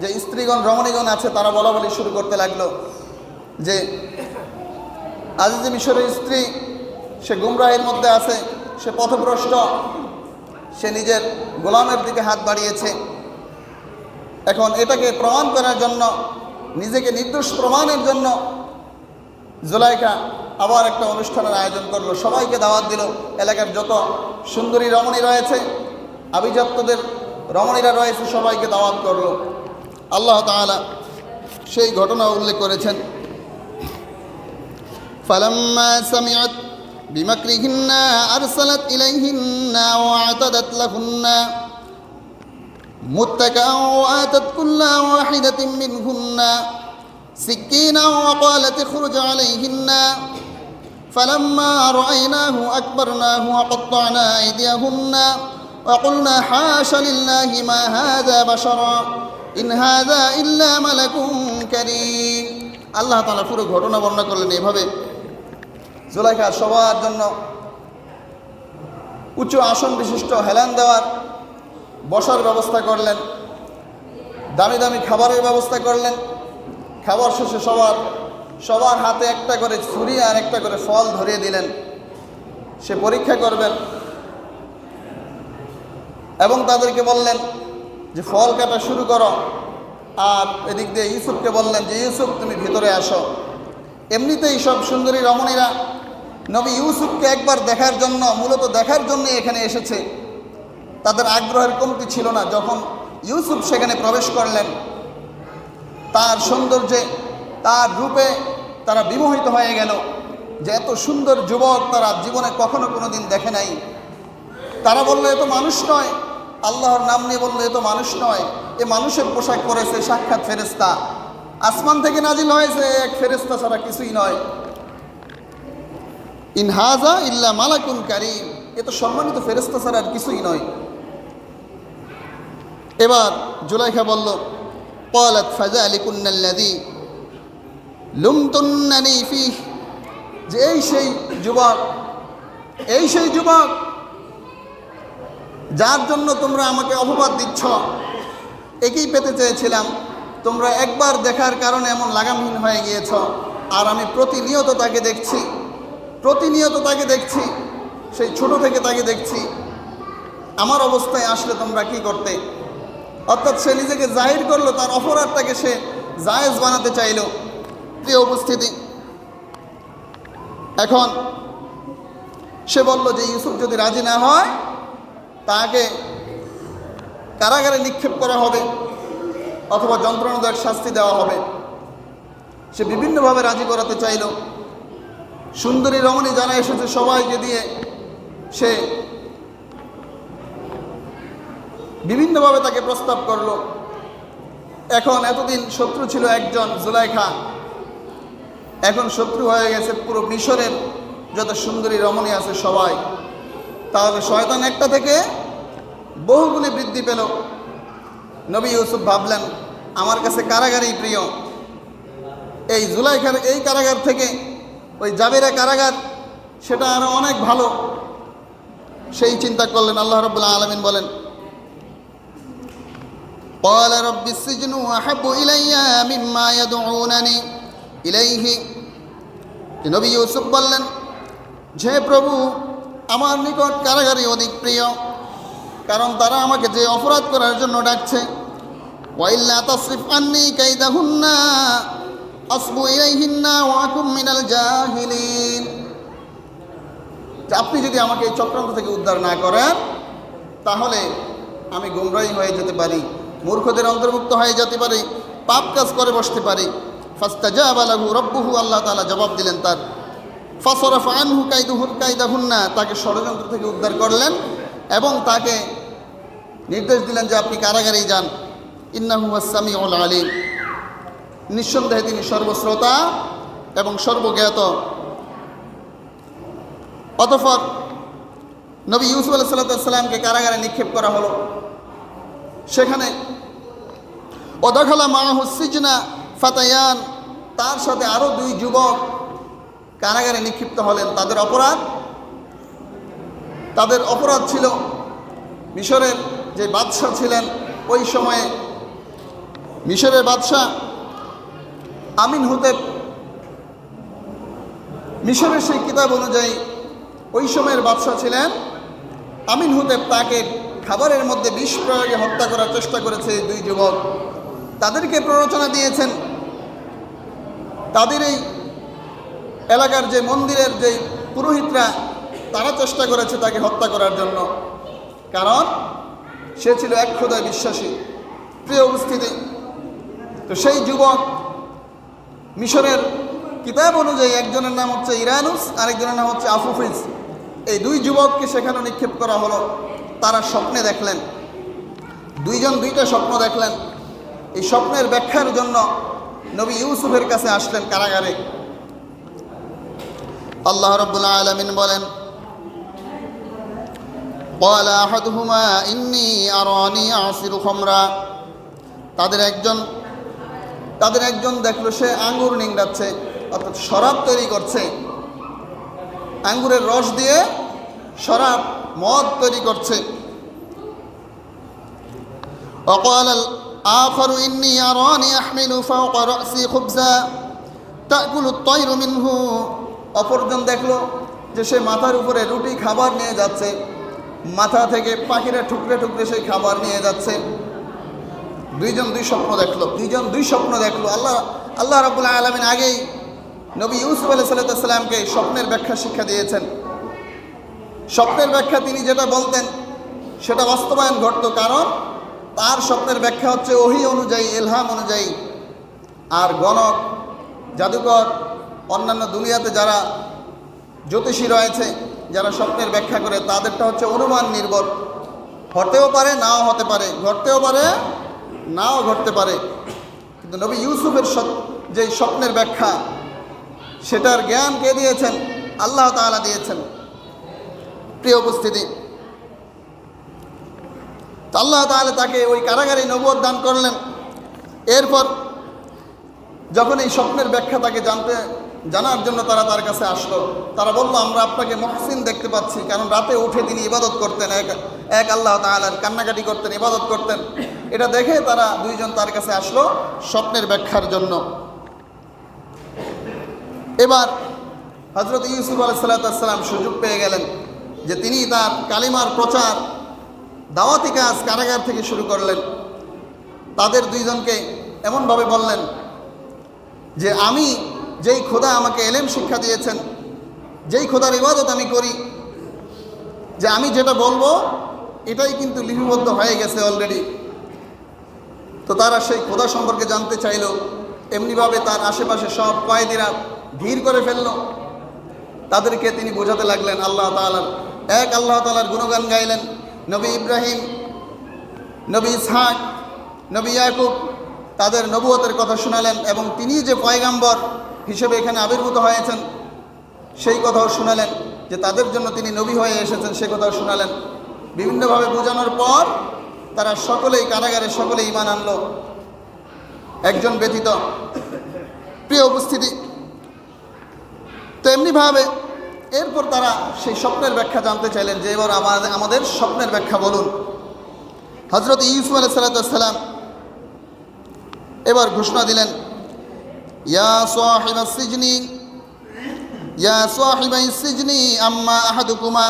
যে স্ত্রীগণ রমণীগণ আছে, তারা বলা বলি শুরু করতে লাগলো যে আজিজে মিশরের স্ত্রী, সে গুমরাহের মধ্যে আছে, সে পথভ্রষ্ট, সে নিজের গোলামের দিকে হাত বাড়িয়েছে। এখন এটাকে প্রমাণ করার জন্য, নিজেকে নির্দোষ প্রমাণের জন্য জুলাইখা আবার একটা অনুষ্ঠানের আয়োজন করলো, সবাইকে দাওয়াত দিল। এলাকার যত সুন্দরী রমণী রয়েছে, আভিজাত্যদের রমণীরা রয়েছে, সবাইকে দাওয়াত করলো। আল্লাহ তাআলা সেই ঘটনা উল্লেখ করেছেন। ফালাম্মা সামিআত বিমাকরিহিন্না আরসালাত ইলাইহিন্না ওয়া আতাদাত লাহুন্না মুত্তাকাআন ওয়া আতাত কুল্লা ওয়াহিদাতিন মিনহুন্না سكينا وقالت اخرج عليهن فلما رأيناه أكبرناه وقطعنا أيديهن وقلنا حاش لله ما هذا بشرا إن هذا إلا ملك كريم। আল্লাহ তাআলা পুরো ঘটনা বর্ণনা করলেন এভাবে। জুলাইখা সবার জন্য উঁচু আসন বিশিষ্ট হেলান দেওয়ার বসার ব্যবস্থা করলেন, দামি দামি খাবারের ব্যবস্থা করলেন। খাবার শেষে সবার হাতে একটা করে ছুরি আর একটা করে ফল ধরিয়ে দিলেন, সে পরীক্ষা করবেন। এবং তাদেরকে বললেন যে ফল কাটা শুরু করো। আর এদিক দিয়ে ইউসুফকে বললেন যে ইউসুফ তুমি ভিতরে আসো। এমনিতেই সব সুন্দরী রমণীরা নবী ইউসুফকে একবার দেখার জন্য, মূলত দেখার জন্য এখানে এসেছে। তাদের আগ্রহের কমতি ছিল না। যখন ইউসুফ সেখানে প্রবেশ করলেন, তার সৌন্দর্যে, তার রূপে তারা বিমোহিত হয়ে গেল, যে এত সুন্দর যুবক তারা জীবনে কখনো কোনোদিন দেখে নাই। তারা বলল এ তো মানুষ নয়, আল্লাহর নাম নিয়ে বলল এ তো মানুষ নয়, এ মানুষের পোশাক পরেছে, সাক্ষাৎ ফেরেশতা, আসমান থেকে নাজিল হয়েছে, এক ফেরেশতা ছাড়া কিছুই নয়। ইন হাযা ইল্লা মালাকুন কারীম, এ তো সম্মানিত ফেরেশতা ছাড়া আর কিছুই নয়। এবার জুলাইখা বলল ক্বালাত ফাযালিকুন্না আল্লাযী লুমতুন্নানি ফীহি, যে এই সেই যুবক যার জন্য তোমরা আমাকে অপবাদ দিচ্ছ, একেই পেতে চেয়েছিলাম। তোমরা একবার দেখার কারণে এমন লাগামহীন হয়ে গিয়েছ। আর আমি প্রতিনিয়ত তাকে দেখছি, সেই ছোট থেকে তাকে দেখছি। আমার অবস্থায় আসলে তোমরা কি করতে? অর্থাৎ সে নিজেকে জাহির করলো, তার অপরাধটাকে সে জায়েজ বানাতে চাইল। প্রিয় উপস্থিতি, এখন সে বলল যে ইউসুফ যদি রাজি না হয় তাকে কারাগারে নিক্ষেপ করা হবে অথবা যন্ত্রণাদায়ক শাস্তি দেওয়া হবে। সে বিভিন্নভাবে রাজি করাতে চাইল। সুন্দরী রমণী জানা এসেছে সবাইকে দিয়ে সে বিভিন্নভাবে তাকে প্রস্তাব করলো। এখন এতদিন শত্রু ছিল একজন জুলাইখা, এখন শত্রু হয়ে গেছে পুরো মিশরের যত সুন্দরী রমণী আছে সবাই। তাহলে শয়তান একটা থেকে বহুগুণে বৃদ্ধি পেল। নবী ইউসুফ ভাবলেন আমার কাছে কারাগারই প্রিয়, এই জুলাইখার এই কারাগার থেকে ওই জাবেরা কারাগার সেটা আরো অনেক ভালো। সেই চিন্তা করলেন। আল্লাহ রাব্বুল আলামিন বলেন قال رب السجن أحب إلي مما يدعونني إليه। নবী ইউসুফ বললেন যে প্রভু আমার নিকট কারাগারই অধিক প্রিয়, কারণ তারা আমাকে যে অপরাধ করার জন্য ডাকছে। ওয়াইল্লা তাসরিফ আন্নি কাইদাহুন্না আসবু ইলাইহিন্না ওয়া আকুম মিনাল জাহিলিন। আপনি যদি আমাকে এই চক্রান্ত থেকে উদ্ধার না করেন তাহলে আমি গুমরাহী হয়ে যেতে পারি, মূর্খদের অন্তর্ভুক্ত হয়ে যেতে পারি, পাপ কাজ করে বসতে পারি। ফাস্তাজাবা লাহু রাব্বুহু, আল্লাহ তাআলা জবাব দিলেন তার। ফাসরাফা আনহু কাইদাহুন্না, তাকে ষড়যন্ত্র থেকে উদ্ধার করলেন এবং তাকে নির্দেশ দিলেন যে আপনি কারাগারেই যান। ইন্নাহু হুয়াস সামিউল আলিম, নিঃসন্দেহে তিনি সর্বশ্রোতা এবং সর্বজ্ঞাত। অতঃপর নবী ইউসুফ আলাইহিস সালামকে কারাগারে নিক্ষেপ করা হলো। সেখানে ওদাখালা মাহু সিজনা ফাতায়ান, তার সাথে আরো দুই যুবক কারাগারে নিক্ষিপ্ত হলেন। তাদের অপরাধ ছিল মিশরের যে বাদশাহ ছিলেন ওই সময়ে, মিশরের বাদশাহ আমিন হুতেব, মিশরের সেই কিতাব অনুযায়ী ওই সময়ের বাদশাহ ছিলেন আমিন হুতেব। তাকে খাবারের মধ্যে বিষ প্রয়োগে হত্যা করার চেষ্টা করেছে এই দুই যুবক। তাদেরকে প্ররোচনা দিয়েছেন। তাদের এই এলাকার যে মন্দিরের যে পুরোহিতরা তারা চেষ্টা করেছে তাকে হত্যা করার জন্য, কারণ সে ছিল এক খোদায় বিশ্বাসী। প্রিয় উপস্থিতি, তো সেই যুবক মিশরের কিতাব অনুযায়ী একজনের নাম হচ্ছে ইরানুস, আরেকজনের নাম হচ্ছে আফুফিজ। এই দুই যুবককে সেখানে নিক্ষেপ করা হলো। তারা স্বপ্নে দেখলেন, দুইজন দুইটা স্বপ্ন দেখলেন। এই স্বপ্নের ব্যাখ্যার জন্য নবী ইউসুফের কাছে আসলেন কারাগারে। আল্লাহ রাব্বুল আলামিন বলেন ক্বালা আহাদুহুমা ইন্নী আরানি আ'সিরু খামরা। তাদের একজন দেখলো সে আঙ্গুর নিংড়াচ্ছে, অর্থাৎ শরাব তৈরি করছে। আঙ্গুরের রস দিয়ে শরাব মদ তৈরি করছে। وقال الآخر إني أراني أحمل فوق رأسي خبزا تأكل الطير منه। অপরজন দেখলো যে সে মাথার উপরে রুটি খাবার নিয়ে যাচ্ছে, মাথা থেকে পাখিরা টুকরে টুকরে সেই খাবার নিয়ে যাচ্ছে। দুইজন দুই স্বপ্ন দেখলো। আল্লাহ রাব্বুল আলামিন আগেই নবী ইউসুফ আলাইহিস সালামকে স্বপ্নের ব্যাখ্যা শিক্ষা দিয়েছেন। স্বপ্নের ব্যাখ্যা তিনি যেটা বলতেন সেটা বাস্তবায়ন ঘটত, কারণ তার স্বপ্নের ব্যাখ্যা হচ্ছে ওহী অনুযায়ী, ইলহাম অনুযায়ী। আর গণক, জাদুকর, অন্যান্য দুনিয়াতে যারা জ্যোতিষী রয়েছে, যারা স্বপ্নের ব্যাখ্যা করে, তাদেরটা হচ্ছে অনুমান নির্ভর। হতেও পারে, নাও হতে পারে, ঘটতেও পারে, নাও ঘটতে পারে। কিন্তু নবী ইউসুফের যে স্বপ্নের ব্যাখ্যা সেটার জ্ঞান কে দিয়েছেন? আল্লাহ তাআলা দিয়েছেন। প্রিয় উপস্থিতি, আল্লাহ তাআলা তাকে ওই কারাগারে নবুয়ত দান করলেন। এরপর যখন এই স্বপ্নের ব্যাখ্যা তাকে জানার জন্য তার কাছে আসলো, তারা বলল আমরা আপনাকে মুহসিন দেখতে পাচ্ছি, কারণ রাতে উঠে তিনি ইবাদত করতেন, এক আল্লাহ তাআলার কান্নাকাটি করতেন, ইবাদত করতেন। এটা দেখে তারা দুইজন তার কাছে আসলো স্বপ্নের ব্যাখ্যার জন্য। এবার হযরত ইউসুফ আলাইহিস সালাম সুযোগ পেয়ে গেলেন যে তিনি তার কালিমার প্রচার, দাওয়াতি কাজ কারাগার থেকে শুরু করলেন। তাদের দুইজনকে এমনভাবে বললেন যে আমি যেই খোদা আমাকে এলেম শিক্ষা দিয়েছেন, যেই খোদার ইবাদত আমি করি, যে আমি যেটা বলবো এটাই কিন্তু লিপিবদ্ধ হয়ে গেছে অলরেডি। তো তারা সেই খোদা সম্পর্কে জানতে চাইল, এমনিভাবে তার আশেপাশে সব কয়েদিরা ভিড় করে ফেলল। তাদেরকে তিনি বোঝাতে লাগলেন আল্লাহ তাআলার, এক আল্লাহ তাআলার গুণগান গাইলেন। নবী ইব্রাহিম, নবী ইসহাক, নবী ইয়াকুব তাদের নবুয়তের কথা শোনালেন, এবং তিনি যে পয়গাম্বর হিসেবে এখানে আবির্ভূত হয়েছেন সেই কথাও শোনালেন, যে তাদের জন্য তিনি নবী হয়ে এসেছেন সে কথাও শোনালেন। বিভিন্নভাবে বোঝানোর পর তারা সকলেই কারাগারে সকলেই ঈমান আনলো, একজন ব্যতীত। প্রিয় উপস্থিতি, তো এমনিভাবে এরপর তারা সেই স্বপ্নের ব্যাখ্যা জানতে চাইলেন, যে এবার আমাদের স্বপ্নের ব্যাখ্যা বলুন। হযরত ইউসুফ আলাইহিস সালাম এবার ঘোষণা দিলেন, ইয়া সাহিবাস সিজনি ইয়া সাহিবাইস সিজনি আম্মা আহাদুকুমা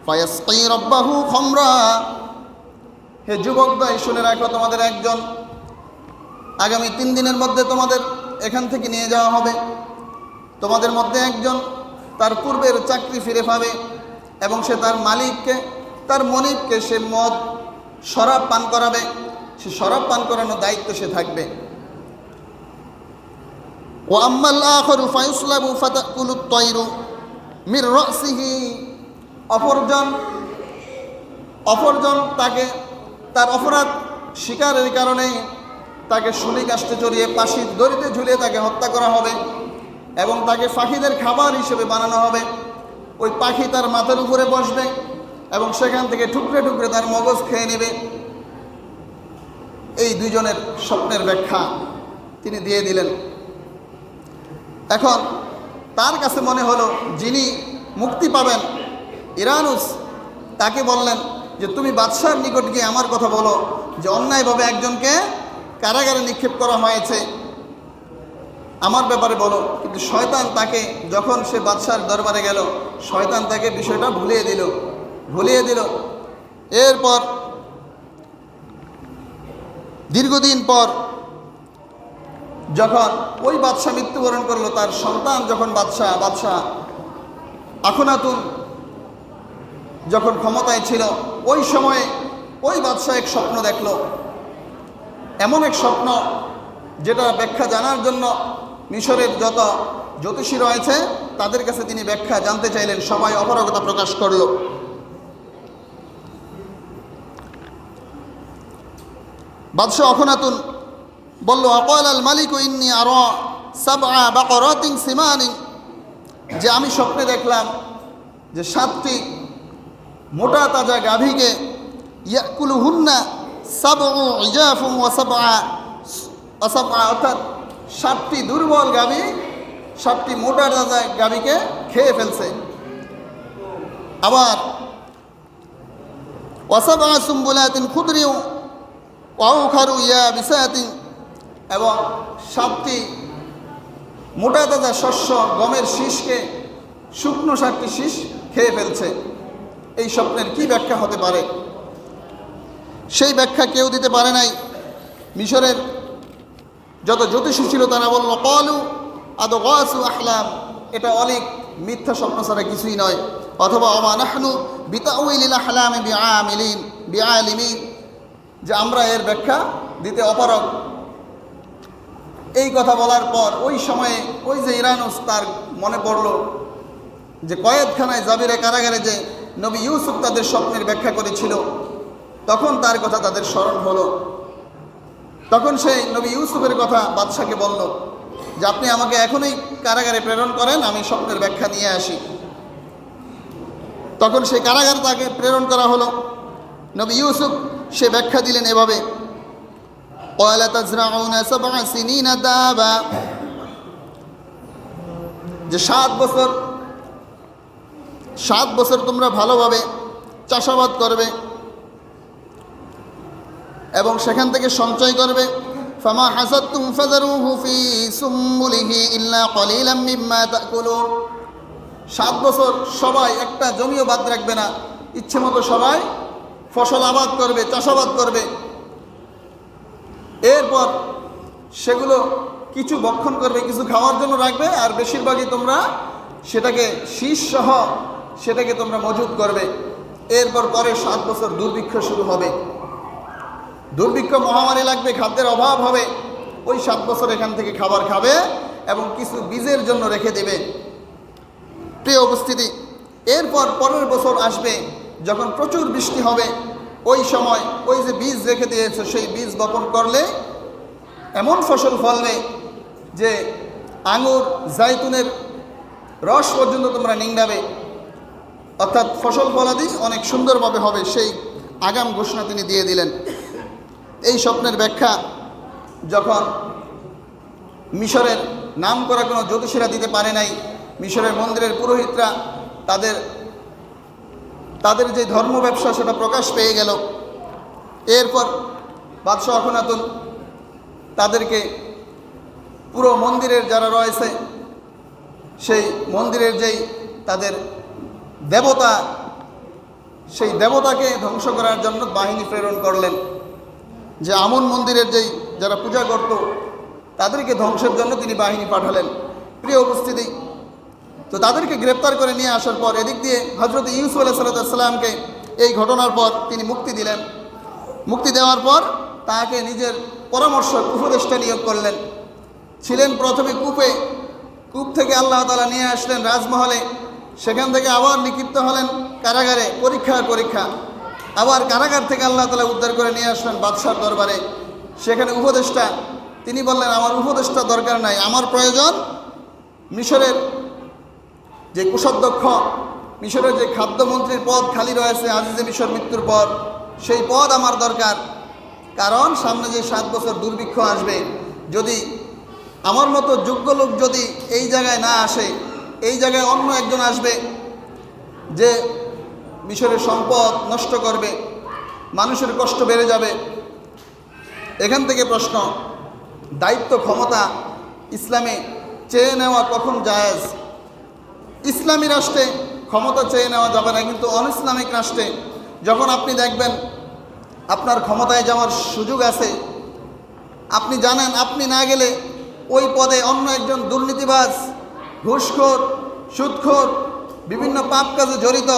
ফায়াসকি রাব্বাহু খামরা। হে যুবকদ্বয়, শুনে রাখো, তোমাদের একজন আগামী 3 দিনের মধ্যে তোমাদের এখান থেকে নিয়ে যাওয়া হবে। তোমাদের মধ্যে একজন তার পূর্বের চাকরি ফিরে পাবে, এবং সে তার মালিককে, তার মনিবকে সে মদ শরাব পান করাবে। সে শরাব পান করানোর দায়িত্ব সে থাকবে। ও আম্মাল আখারু ফায়ুসলাবু ফাতাকুলুত তায়রু মির রাসিহি। অপরজন তাকে তার অপরাধ শিকারের কারণে তাকে শুলি কাষ্টে চড়িয়ে পাশির দড়িতে ঝুলিয়ে তাকে হত্যা করা হবে, এবং তাকে পাখিদের খাবার হিসেবে বানানো হবে। ওই পাখি তার মাথার উপরে বসবে এবং সেখান থেকে টুকরে টুকরে তার মগজ খেয়ে নেবে। এই দুইজনের স্বপ্নের ব্যাখ্যা তিনি দিয়ে দিলেন। এখন তার কাছে মনে হলো যিনি মুক্তি পাবেন, ইরানুস, তাকে বললেন যে তুমি বাদশার নিকট গিয়ে আমার কথা বলো, যে অন্যায়ভাবে একজনকে কারাগারে নিক্ষেপ করা হয়েছে, আমার ব্যাপারে বলো। কিন্তু শয়তান তাকে, যখন সে বাদশার দরবারে গেল, শয়তান তাকে বিষয়টা ভুলিয়ে দিল। এরপর দীর্ঘদিন পর যখন ওই বাদশা মৃত্যুবরণ করলো, তার সন্তান যখন বাদশা আখনাতুন যখন ক্ষমতায় ছিল, ওই সময়ে ওই বাদশা এক স্বপ্ন দেখলো। এমন এক স্বপ্ন যেটা ব্যাখ্যা জানার জন্য মিশরের যত জ্যোতিষী রয়েছে তাদের কাছে তিনি ব্যাখ্যা জানতে চাইলেন। সবাই অপারগতা প্রকাশ করল। বাদশা আখনাতুন বলল, আকাল আল মালিক ইন্নী আরা সাবআ বাকরাতিন সিমানি, যে আমি স্বপ্নে দেখলাম যে 7টি মোটা তাজা গাভীকে, ইয়াকুলুহুন্না সাবউ ইজাফুম ওয়া সাবআ, অর্থাৎ 7টি দুর্বল গাভী 7টি মোটা তাজা গাভীকে খেয়ে ফেলছে। আবার ওয়া সাবআ সুম্বুলাতিন খুদরি ওয়া উখারু ইয়াবিসাতিন, এবং 7টি মোটা তাজা শস্য গমের শীষকে, শুকনো 7টি শীষ খেয়ে ফেলছে। এই স্বপ্নের কি ব্যাখ্যা হতে পারে? সেই ব্যাখ্যা কেউ দিতে পারে নাই। মিশরের যত জ্যোতিষী ছিল তারা বলল, ক্বালু আদগাসু আহলাম, এটা অনেক মিথ্যা স্বপ্ন ছাড়া কিছুই নয়। অথবা ওমা নাহনু বিতাউইলিল আহলামি বিআলিমিন, যে আমরা এর ব্যাখ্যা দিতে অপারগ। এই কথা বলার পর ওই সময়ে ওই যে ইরানুস, তার মনে পড়ল যে কয়েদখানায় জাবিরে কারাগারে যে নবী ইউসুফ তাদের স্বপ্নের ব্যাখ্যা করেছিল, তখন তার কথা তাদের স্মরণ হলো। তখন সেই নবী ইউসুফের কথা বাদশাকে বলল যে আপনি আমাকে এখনই কারাগারে প্রেরণ করেন, আমি স্বপ্নের ব্যাখ্যা নিয়ে আসি। তখন সেই কারাগারে তাকে প্রেরণ করা হলো। নবী ইউসুফ সে ব্যাখ্যা দিলেন এভাবে, ক্বালা তাজরাউনা সাবআ সিনিনা দাবা, যে 7 বছর তোমরা ভালোভাবে চাষাবাদ করবে এবং সেখান থেকে সঞ্চয় করবে। ফামা হাসাদতুম ফাযারুহু ফি সুম্বুলিহি ইল্লা ক্বালিলাম মিম্মা তাকুলুন। 7 বছর সবাই একটা জমিও বাদ রাখবে না, ইচ্ছে মতো সবাই ফসল আবাদ করবে, চাষাবাদ করবে। এরপর সেগুলো কিছু ভক্ষণ করবে, কিছু খাওয়ার জন্য রাখবে, আর বেশিরভাগই তোমরা সেটাকে শীষ সহ সেটাকে তোমরা মজুদ করবে। এরপর পরের 7 বছর দুর্ভিক্ষ শুরু হবে, দুর্ভিক্ষ মহামারী লাগবে, খাদ্যের অভাব হবে। ওই 7 বছর এখান থেকে খাবার খাবে এবং কিছু বীজের জন্য রেখে দেবে। প্রিয় উপস্থিতি, এরপর পরের বছর আসবে যখন প্রচুর বৃষ্টি হবে। ওই সময় ওই যে বীজ রেখে দিয়েছে সেই বীজ বপন করলে এমন ফসল ফলবে যে আঙুর জাইতুনের রস পর্যন্ত তোমরা নিংড়াবে, অর্থাৎ ফসল ফলাদি অনেক সুন্দরভাবে হবে। সেই আগাম ঘোষণা তিনি দিয়ে দিলেন। এই স্বপ্নের ব্যাখ্যা যখন মিশরের নাম করা কোনো জ্যোতিষীরা দিতে পারে নাই, মিশরের মন্দিরের পুরোহিতরা তাদের যে ধর্ম ব্যবসা সেটা প্রকাশ পেয়ে গেল। এরপর বাদশাহ আখনাতুন তাদেরকে পুরো মন্দিরের যারা রয়েছে সেই মন্দিরের যেই তাদের দেবতা, সেই দেবতাকে ধ্বংস করার জন্য বাহিনী প্রেরণ করলেন। যে আমন মন্দিরের যেই যারা পূজা করত তাদেরকে ধ্বংসের জন্য তিনি বাহিনী পাঠালেন। প্রিয় উপস্থিতি, তো তাদেরকে গ্রেপ্তার করে নিয়ে আসার পর এদিক দিয়ে হজরত ইউসুফ আলাইহিসসালামকে এই ঘটনার পর তিনি মুক্তি দিলেন। মুক্তি দেওয়ার পর তাকে নিজের পরামর্শক উপদেষ্টা নিয়োগ করলেন। ছিলেন প্রথমে কূপ থেকে আল্লাহ তাআলা নিয়ে আসলেন রাজমহলে, সেখান থেকে আবার নিক্ষিপ্ত হলেন কারাগারে, পরীক্ষা। আবার কারাগার থেকে আল্লাহ তাআলা উদ্ধার করে নিয়ে আসলেন বাদশার দরবারে। সেখানে উপদেষ্টা, তিনি বললেন আমার উপদেষ্টা দরকার নাই, আমার প্রয়োজন মিশরের যে কোষাধ্যক্ষ, মিশরের যে খাদ্যমন্ত্রীর পদ খালি রয়েছে আজিজে মিশর মৃত্যুর পর, সেই পদ আমার দরকার। কারণ সামনে যে 7 বছর দুর্ভিক্ষ আসবে, যদি আমার মতো যোগ্য লোক যদি এই জায়গায় না আসে, এই জায়গায় অন্য একজন আসবে যে মিশরের সম্পদ নষ্ট করবে, মানুষের কষ্ট বেড়ে যাবে। এখান থেকে প্রশ্ন, দায়িত্ব ক্ষমতা ইসলামে চেয়ে নেওয়া কখন জায়েজ? ইসলামী রাষ্ট্রে ক্ষমতা চেয়ে নেওয়া যাবে না, কিন্তু অন ইসলামিক রাষ্ট্রে যখন আপনি দেখবেন আপনার ক্ষমতায় যাওয়ার সুযোগ আছে, আপনি জানেন আপনি না গেলে ওই পদে অন্য একজন দুর্নীতিবাজ, ঘুষখোর, সুদখোর, বিভিন্ন পাপ কাজে জড়িত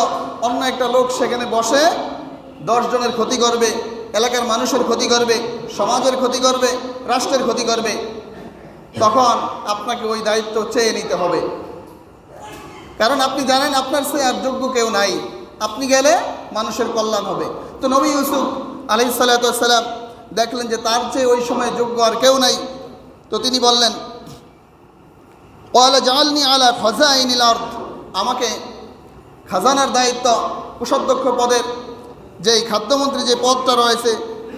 অন্য একটা লোক সেখানে বসে 10 জনের ক্ষতি করবে, এলাকার মানুষের ক্ষতি করবে, সমাজের ক্ষতি করবে, রাষ্ট্রের ক্ষতি করবে, তখন আপনাকে ওই দায়িত্ব চেয়ে নিতে হবে। কারণ আপনি জানেন আপনার চেয়ে আর যোগ্য কেউ নাই, আপনি গেলে মানুষের কল্যাণ হবে। তো নবী ইউসুফ আলাইহিস সালাতু ওয়াস সালাম দেখলেন যে তার চেয়ে ওই সময় যোগ্য আর কেউ নাই। তো তিনি বললেন, ক্বালা জাআলনি আলা খাযাইনিল আরদ, আমাকে খাজানার দায়িত্ব, কোষাধ্যক্ষ পদের যেই খাদ্যমন্ত্রী যে পদটা রয়েছে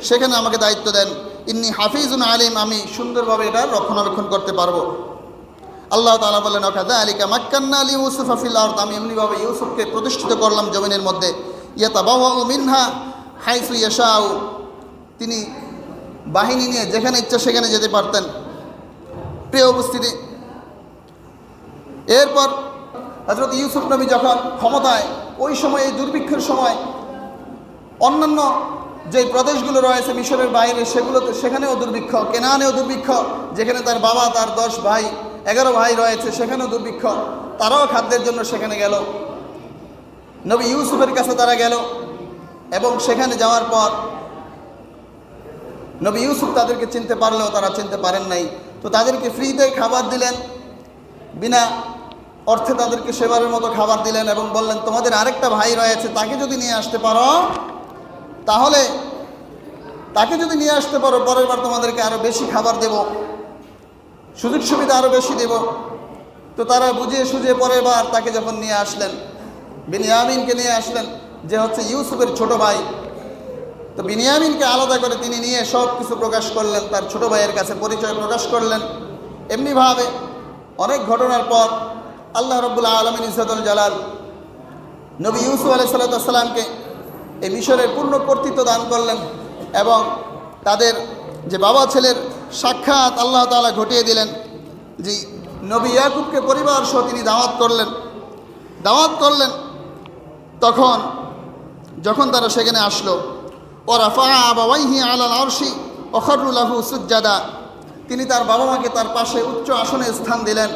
সেখানে আমাকে দায়িত্ব দেন। ইন্নী হাফিজুন আলিম, আমি সুন্দরভাবে এটা রক্ষণাবেক্ষণ করতে পারবো। আল্লাহ তাআলা বলেন, ওয়াকাযালিকা মাক্কান্না লিইউসুফা ফিল আরদ, আমি এমনিভাবে ইউসুফকে প্রতিষ্ঠিত করলাম জমিনের মধ্যে। ইয়াতাবাওয়াউ মিনহা হাইসু ইয়াশাউ, তিনি বাহিনী নিয়ে যেখানে ইচ্ছা সেখানে যেতে পারতেন। প্রিয় উপস্থিতি, এরপর হযরত ইউসুফ নবী যখন ক্ষমতায়, ওই সময় এই দুর্ভিক্ষের সময় অন্যান্য যে প্রদেশগুলো রয়েছে মিশরের বাইরে সেগুলোতে, সেখানেও দুর্ভিক্ষ, কেনানেও দুর্ভিক্ষ, যেখানে তার বাবা, তার 10 ভাই, 11 ভাই রয়েছে, সেখানেও দুর্ভিক্ষ। তারাও খাদ্যের জন্য সেখানে গেল, নবী ইউসুফের কাছে তারা গেল, এবং সেখানে যাওয়ার পর নবী ইউসুফ তাদেরকে চিনতে পারলেও তারা চিনতে পারেন নাই। তো তাদেরকে ফ্রিতে খাবার দিলেন, বিনা অর্থে তাদেরকে সেবারের মতো খাবার দিলেন, এবং বললেন তোমাদের আরেকটা ভাই রয়েছে, তাকে যদি নিয়ে আসতে পারো, তাহলে তাকে যদি নিয়ে আসতে পারো পরের বার তোমাদেরকে আরও বেশি খাবার দেব, সুযোগ সুবিধা আরও বেশি দেব। তো তারা বুঝিয়ে সুঝিয়ে পরের বার তাকে যখন নিয়ে আসলেন, বিনিয়ামিনকে নিয়ে আসলেন, যে হচ্ছে ইউসুফের ছোট ভাই। তো বিনিয়ামিনকে আলাদা করে তিনি নিয়ে সব কিছু প্রকাশ করলেন, তার ছোট ভাইয়ের কাছে পরিচয় প্রকাশ করলেন। এমনিভাবে অনেক ঘটনার পর আল্লাহ রাব্বুল আলামিন ইজ্জতুল জালাল নবী ইউসুফ আলাইহিস সালাতু ওয়াস সালামকে এই মিশরের পূর্ণ কর্তৃত্ব দান করলেন, এবং তাদের যে বাবা ছেলের সাক্ষাৎ আল্লাহ তাআলা ঘটিয়ে দিলেন। যে নবী ইয়াকুবকে পরিবার সহ তিনি দাওয়াত করলেন। তখন যখন তারা সেখানে আসলো, ওয়ারাফা আবাওয়াইহি আলাল আরশি ওয়া খাররু লাহু সুজদাা, তিনি তার বাবা মাকে তার পাশে উচ্চ আসনে স্থান দিলেন,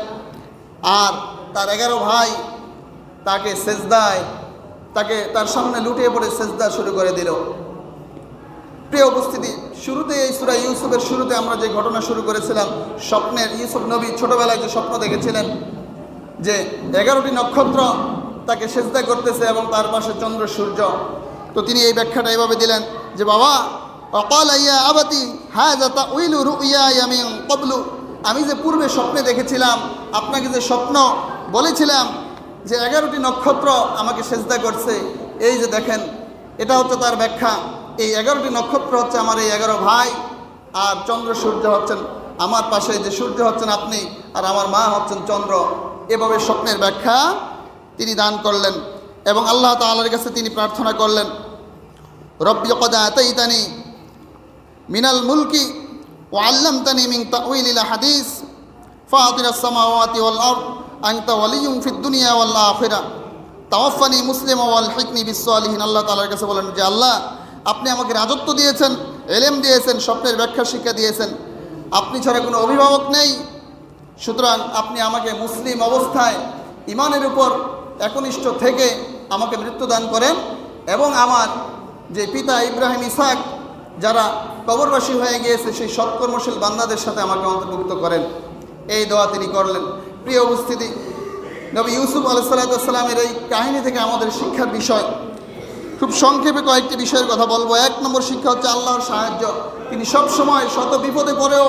আর তার 11 ভাই তাকে সেজদায় তাকে তার সামনে লুটিয়ে পড়ে সেজদা শুরু করে দিল। প্রিয় উপস্থিতি, শুরুতে এই সূরা ইউসুফের শুরুতে আমরা যে ঘটনা শুরু করেছিলাম, স্বপ্নের ইউসুফ নবী ছোটবেলায় যে স্বপ্ন দেখেছিলেন যে 11টি নক্ষত্র তাকে সেজদা করতেছে এবং তার পাশে চন্দ্র সূর্য। তো তিনি এই ব্যাখ্যাটা এভাবে দিলেন যে বাবা, অকাল ইয়া আবাতি হাযা তাউইলু রুইয়া মিন ক্বাবলু, আমি যে পূর্বে স্বপ্নে দেখেছিলাম, আপনাকে যে স্বপ্ন বলেছিলাম যে 11টি নক্ষত্র আমাকে সেজদা করছে, এই যে দেখেন এটা হচ্ছে তার ব্যাখ্যা। এই 11টি নক্ষত্র হচ্ছে আমার এই 11 ভাই, আর চন্দ্র সূর্য হচ্ছেন আমার পাশে, যে সূর্য হচ্ছেন আপনি, আর আমার মা হচ্ছেন চন্দ্র। এভাবে স্বপ্নের ব্যাখ্যা তিনি দান করলেন এবং আল্লাহ তাআলার কাছে তিনি প্রার্থনা করলেন, রব্বি ক্বাদ আতাইতানি মিনাল মুলকি ওয়া আল্লামতানি মিন তাউইলিল হাদিস ফাতিরাস সামাওয়াতি ওয়াল আরদ আনতা ওয়ালিয়্যুম ফিদ দুনিয়া ওয়াল আখিরাহ তাওয়াফানি মুসলিমা ওয়াল হিকনি বিস সালিহিন। আল্লাহ তাআলার কাছে বলেন যে আল্লাহ, আপনি আমাকে রাজত্ব দিয়েছেন, এলেম দিয়েছেন, স্বপ্নের ব্যাখ্যা শিক্ষা দিয়েছেন, আপনি ছাড়া কোনো অভিভাবক নেই, সুতরাং আপনি আমাকে মুসলিম অবস্থায় ইমানের উপর একনিষ্ঠ থেকে আমাকে মৃত্যুদান করেন এবং আমার যে পিতা ইব্রাহিম ইসহাক যারা কবরবাসী হয়ে গিয়েছে সেই সৎকর্মশীল বান্দাদের সাথে আমাকে অন্তর্ভুক্ত করেন। এই দোয়া তিনি করলেন। প্রিয় উপস্থিতি, নবী ইউসুফ আলাইহিস সালামের এই কাহিনী থেকে আমাদের শিক্ষার বিষয়, খুব সংক্ষেপে কয়েকটি বিষয়ের কথা বলবো। 1 নম্বর শিক্ষা হচ্ছে আল্লাহর সাহায্য। তিনি সব সময় শত বিপদে পড়েও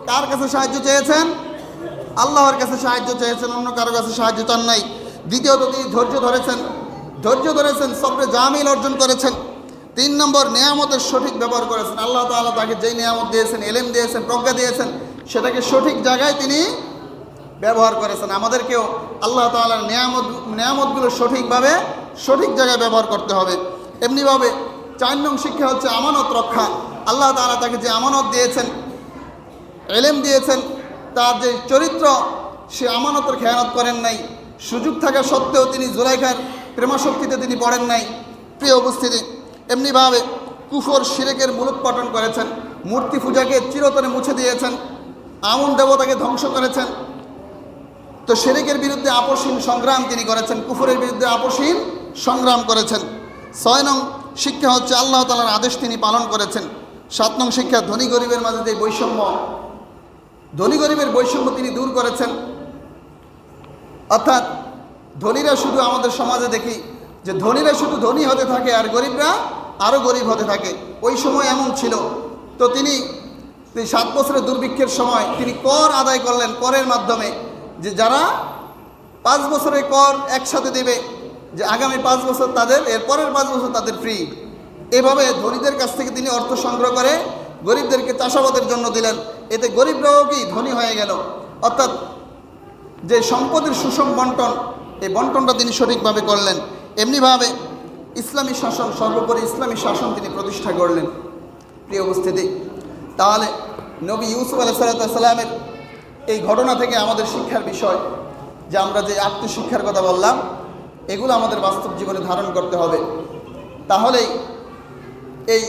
কার কাছে সাহায্য চেয়েছেন? আল্লাহর কাছে সাহায্য চেয়েছেন, অন্য কারো কাছে সাহায্য চান নাই। দ্বিতীয়ত তিনি ধৈর্য ধরেছেন, সবরে জামিল অর্জন করেছেন। 3 নম্বর, নেয়ামতের সঠিক ব্যবহার করেছেন। আল্লাহ তাআলা তাকে যেই নেয়ামত দিয়েছেন, এলেম দিয়েছেন, প্রজ্ঞা দিয়েছেন, সেটাকে সঠিক জায়গায় তিনি ব্যবহার করেছেন। আমাদেরকেও আল্লাহ তাআলার নেয়ামতগুলো সঠিকভাবে সঠিক জায়গায় ব্যবহার করতে হবে। এমনিভাবে 4 নং শিক্ষা হচ্ছে আমানত রক্ষা। আল্লাহ তাআলা তাকে যে আমানত দিয়েছেন, এলেম দিয়েছেন, তার যে চরিত্র, সে আমানতের খেয়ানত করেন নাই। সুযোগ থাকা সত্ত্বেও তিনি জুলাইখার প্রেমাশক্তিতে তিনি পড়েন নাই। প্রিয় উপস্থিতি, এমনিভাবে কুফর শিরকের মূলোৎপাটন করেছেন, মূর্তি পূজাকে চিরতরে মুছে দিয়েছেন, আমন দেবতাকে ধ্বংস করেছেন। তো শিরকের বিরুদ্ধে আপসহীন সংগ্রাম তিনি করেছেন, কুফরের বিরুদ্ধে আপসহীন সংগ্রাম করেছেন। 6 নং শিক্ষা হচ্ছে আল্লাহ তাআলার আদেশ তিনি পালন করেছেন। 7 নং শিক্ষা, ধনী গরিবের মাঝে যে বৈষম্য, ধনী গরিবের বৈষম্য তিনি দূর করেছেন। অর্থাৎ ধনীরা শুধু, আমাদের সমাজে দেখি যে ধনীরা শুধু ধনী হতে থাকে আর গরিবরা আরও গরিব হতে থাকে। ওই সময় এমন ছিল। তো তিনি 7 বছরের দুর্ভিক্ষের সময় তিনি কর আদায় করলেন, করের মাধ্যমে, যে যারা 5 বছরের কর একসাথে দেবে, যে আগামী 5 বছর তাদের, এর পরের 5 বছর তাদের ফ্রি। এভাবে ধনীদের কাছ থেকে তিনি অর্থ সংগ্রহ করে গরিবদেরকে চাষাবাদের জন্য দিলেন। এতে গরিবরাও কি ধনী হয়ে গেল। অর্থাৎ যে সম্পদের সুষম বন্টন, এই বন্টনটা তিনি সঠিকভাবে করলেন। এমনিভাবে ইসলামী শাসন, সর্বোপরি ইসলামী শাসন তিনি প্রতিষ্ঠা করলেন। প্রিয় উপস্থিতি, তাহলে নবী ইউসুফ আলাইহিস সালামের এই ঘটনা থেকে আমাদের শিক্ষার বিষয়, যে আমরা যে আত্মশিক্ষার কথা বললাম, এগুলো আমাদের বাস্তব জীবনে ধারণ করতে হবে। তাহলেই এই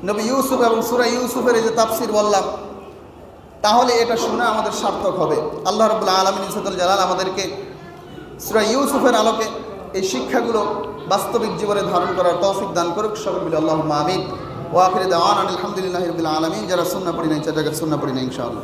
নবী ইউসুফ এবং সূরা ইউসুফের এই যে তাফসির বললাম, তাহলে এটা শোনা আমাদের সার্থক হবে। আল্লাহ রাব্বুল আলামিন ইজ্জতুল জালাল আমাদেরকে সূরা ইউসুফের আলোকে এই শিক্ষাগুলো বাস্তবিক জীবনে ধারণ করার তৌফিক দান করুক। সকলে মিলে আল্লাহুম্মা আমিন। ওয়া আখিরু দাওয়ানা আলহামদুলিল্লাহি রাব্বিল আলামিন। যারা সুন্নাহ পড়ি নাই, যারা সুন্নাহ পড়ি নাই ইনশাআল্লাহ।